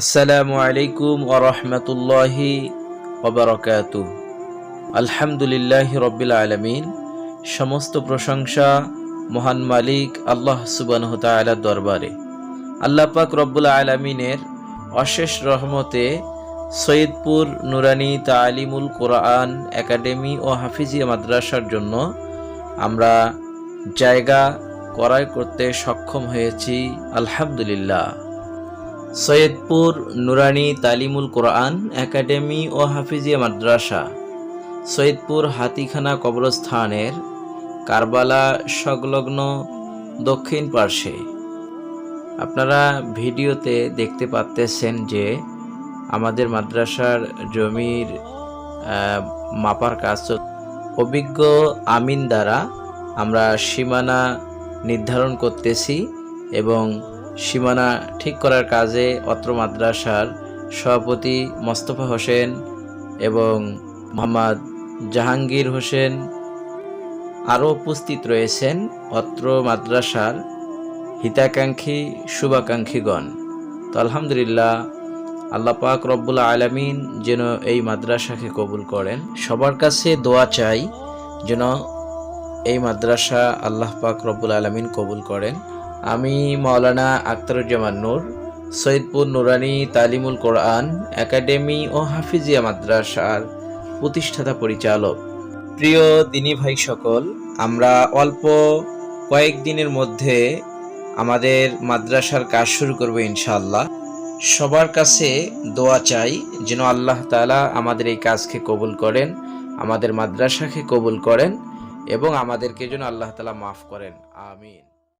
আসসালামু আলাইকুম ওয়া রাহমাতুল্লাহি ওয়া বারাকাতুহু। আলহামদুলিল্লাহি রাব্বিল আলামিন। সমস্ত প্রশংসা মহান মালিক আল্লাহ সুবহানাহু ওয়া তাআলার দরবারে। আল্লাহ পাক রব্বুল আলামিনের অশেষ রহমতে সৈয়দপুর নুরানি তালিমুল কোরআন একাডেমি ও হাফিজিয়া মাদ্রাসার জন্য আমরা জায়গা ক্রয় করতে সক্ষম হয়েছি, আলহামদুলিল্লাহ। সৈয়দপুর নুরানি তালিমুল কোরআন একাডেমি ও হাফিজিয়া মাদ্রাসা সৈয়দপুর হাতিখানা কবরস্থানের কারবালা সংলগ্ন দক্ষিণ পার্শ্বে। আপনারা ভিডিওতে দেখতে পাচ্ছেন যে আমাদের মাদ্রাসার জমির মাপার কাজ অভিজ্ঞ আমিন দ্বারা আমরা সীমানা নির্ধারণ করতেছি এবং সীমানা ঠিক করার কাজে অত্র মাদ্রাসার সভাপতি মোস্তফা হোসেন এবং মোহাম্মদ জাহাঙ্গীর হোসেন আরও উপস্থিত রয়েছেন। অত্র মাদ্রাসার হিতাকাঙ্ক্ষী শুভাকাঙ্ক্ষীগণ। তো আলহামদুলিল্লাহ, আল্লাহ পাক রব্বুল আলামিন যেন এই মাদ্রাসাকে কবুল করেন। সবার কাছে দোয়া চাই যেন এই মাদ্রাসা আল্লাহ পাক রব্বুল আলামিন কবুল করেন। আমি মাওলানা আখতারুজ্জামান নূর, সৈয়দপুর নুরানি তালিমুল কোরআন একাডেমি ও হাফিজিয়া মাদ্রাসার প্রতিষ্ঠাতা পরিচালক। প্রিয় দিনী ভাই সকল, আমরা অল্প কয়েকদিনের মধ্যে আমাদের মাদ্রাসার কাজ শুরু করব ইনশাআল্লাহ। সবার কাছে দোয়া চাই যেন আল্লাহ তাআলা আমাদের এই কাজকে কবুল করেন, আমাদের মাদ্রাসাকে কবুল করেন এবং আমাদেরকে যেন আল্লাহ তাআলা মাফ করেন। আমিন।